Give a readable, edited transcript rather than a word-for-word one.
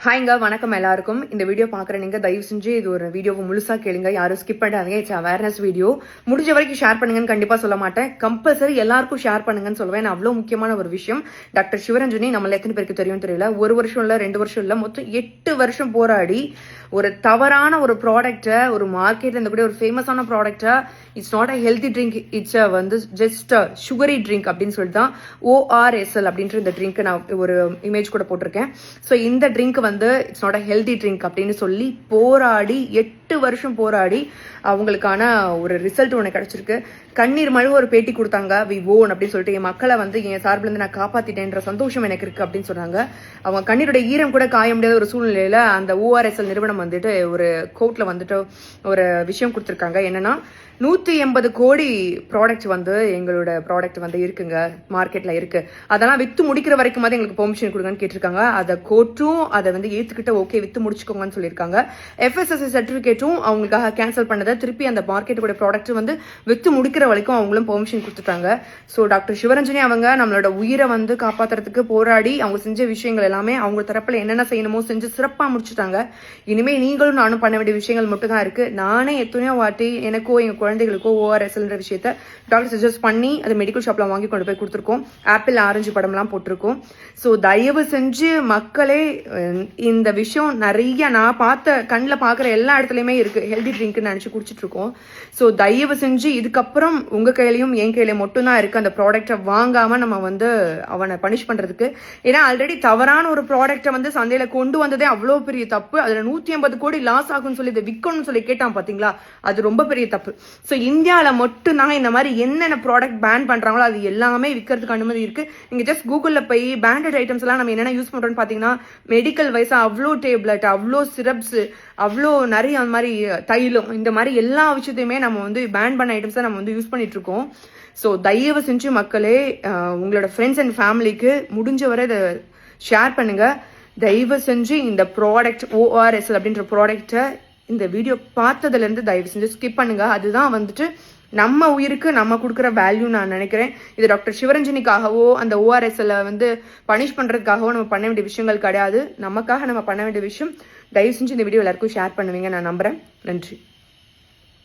ஹாய்ங்க, வணக்கம் எல்லாருக்கும். இந்த வீடியோ பார்க்குற நீங்கள் தயவு செஞ்சு இது ஒரு வீடியோவை முழுசாக கேளுங்க. யாரும் ஸ்கிப் பண்ணாதீங்க. It's awareness video. முடிஞ்ச வரைக்கும் ஷேர் பண்ணுங்கன்னு கண்டிப்பாக சொல்ல மாட்டேன். கம்பல்சரி எல்லாருக்கும் ஷேர் பண்ணுங்கன்னு சொல்லுவேன். அவ்வளோ முக்கியமான ஒரு விஷயம். டாக்டர் சிவரஞ்சனி நம்மள எத்தனை பேருக்கு தெரியும் தெரியல. 1 வருஷம் இல்லை, 2 வருஷம் இல்லை, மொத்தம் 8 வருஷம் போராடி ஒரு தவறான ஒரு ப்ராடக்டை, ஒரு மார்க்கெட்டில் இருந்தக்கூடிய ஒரு ஃபேமஸான ப்ராடக்டை, it's not a healthy drink, it's வந்து ஜஸ்ட் சுகரி ட்ரிங்க் அப்படின்னு சொல்லிட்டு தான் ORSL அப்படின்ற இந்த ட்ரிங்க் நான் ஒரு இமேஜ் கூட போட்டிருக்கேன். ஸோ இந்த ட்ரிங்க் வந்து it's not a healthy drink அப்படின்னு சொல்லி போராடி 8 வருஷம் போராடி அவங்களுக்கான ஒரு ரிசல்ட் ஒன்று கிடைச்சிருக்கு. கண்ணீர் மழை ஒரு பேட்டி கொடுத்தாங்க. வி ஓன் அப்படின்னு சொல்லிட்டு என் மக்களை வந்து என் சார்பிலேருந்து நான் காப்பாத்திட்டேன்ற சந்தோஷம் எனக்கு இருக்கு அப்படின்னு சொன்னாங்க. அவங்க கண்ணீருடைய ஈரம் கூட காய முடியாத ஒரு சூழ்நிலையில அந்த ORSL நிறுவனம் வந்துட்டு ஒரு கோர்ட்ல வந்துட்டு ஒரு விஷயம் கொடுத்துருக்காங்க. என்னன்னா 180 கோடி ப்ராடக்ட் வந்து எங்களோட ப்ராடக்ட் வந்து இருக்குங்க, மார்க்கெட்ல இருக்கு. அதெல்லாம் வித்து முடிக்கிற வரைக்கும் வந்து எங்களுக்கு பெர்மிஷன் கொடுங்கன்னு கேட்டிருக்காங்க. அதை கோர்ட்டும் அதை வந்து ஏத்துக்கிட்ட ஓகே வித்து முடிச்சுக்கோங்கன்னு சொல்லியிருக்காங்க. FSSAI சர்டிபிகேட்டும் அவங்களுக்காக கேன்சல் பண்ணதை திருப்பி அந்த மார்க்கெட்டோட ப்ராடக்ட் வந்து வித்து முடிக்கிற வரைக்கும் அவங்களும் பெர்மிஷன் கொடுத்துட்டாங்க. ஸோ டாக்டர் சிவரஞ்சனி அவங்க நம்மளோட உயிரை வந்து காப்பாத்துறதுக்கு போராடி அவங்க செஞ்ச விஷயங்கள் எல்லாமே அவங்க தரப்புல என்னென்ன செய்யணுமோ செஞ்சு சிறப்பா முடிச்சுட்டாங்க. இனிமே நீங்களும் நானும் பண்ண வேண்டிய விஷயங்கள் மட்டும் தான் இருக்கு. நானே எத்தனையோ வாட்டி எனக்கோ எங்க குழந்தைகளுக்கோ ORSLன்ற விஷயத்த டாக்டர் சஜஸ்ட் பண்ணி அது மெடிக்கல் ஷாப்ல வாங்கி கொண்டு போய் கொடுத்துருக்கோம். ஆப்பிள் ஆரஞ்சு படம்லாம் போட்டிருக்கோம். ஸோ தயவு செஞ்சு மக்களே, இந்த விஷயம் நிறைய நான் பார்த்த கண்ணில் பார்க்குற எல்லா இடத்துலையுமே இருக்கு. ஹெல்தி ட்ரிங்க்னு நினச்சி குடிச்சிட்டு இருக்கோம். ஸோ தயவு செஞ்சு இதுக்கப்புறம் உங்க கையிலையும் என் கையிலையும் மட்டும் தான் இருக்கு அந்த ப்ராடக்டை வாங்காம நம்ம வந்து அவனை பனிஷ் பண்றதுக்கு. ஏன்னா ஆல்ரெடி தவறான ஒரு ப்ராடக்டை வந்து சந்தையில கொண்டு வந்ததே அவ்வளோ பெரிய தப்பு. அதுல 180 கோடி லாஸ் ஆகும்னு சொல்லி இதை விற்கணும்னு சொல்லி கேட்டான் பாத்தீங்களா, அது ரொம்ப பெரிய தப்பு. ஸோ இந்தியாவில் மட்டும் தான் இந்த மாதிரி என்னென்ன ப்ராடக்ட் பேன் பண்றாங்களோ அது எல்லாமே விற்கிறதுக்கு அனுமதி இருக்கு. நீங்க ஜஸ்ட் கூகுளில் போய் பேண்டட் ஐட்டம்ஸ் எல்லாம் நம்ம என்னென்ன யூஸ் பண்றோம்னு பாத்தீங்கன்னா மெடிக்கல் வைஸா அவ்வளோ டேப்லெட், அவ்வளோ சிரப்ஸ், அவ்வளோ நிறைய அந்த மாதிரி தைலம், இந்த மாதிரி எல்லா விஷயத்தையுமே நம்ம வந்து பேன் பண்ண ஐட்டம்ஸ் தான் நம்ம வந்து யூஸ் பண்ணிட்டு இருக்கோம். ஸோ தயவு செஞ்சு மக்களே, உங்களோட ஃப்ரெண்ட்ஸ் அண்ட் ஃபேமிலிக்கு முடிஞ்ச வரை இதை ஷேர் பண்ணுங்க. தயவு செஞ்சு இந்த ப்ராடக்ட் ORSL அப்படின்ற ப்ராடக்டை இந்த வீடியோ பார்த்ததுலேருந்து தயவு செஞ்சு ஸ்கிப் பண்ணுங்க. அதுதான் வந்துட்டு நம்ம உயிருக்கு நம்ம கொடுக்குற வேல்யூ நான் நினைக்கிறேன். இது டாக்டர் சிவரஞ்சனிக்காகவோ அந்த ORSL வந்து பனிஷ் பண்றதுக்காகவோ நம்ம பண்ண வேண்டிய விஷயங்கள் கிடையாது. நமக்காக நம்ம பண்ண வேண்டிய விஷயம். தயவு செஞ்சு இந்த வீடியோ எல்லாருக்கும் ஷேர் பண்ணுவீங்க நான் நம்புறேன். நன்றி.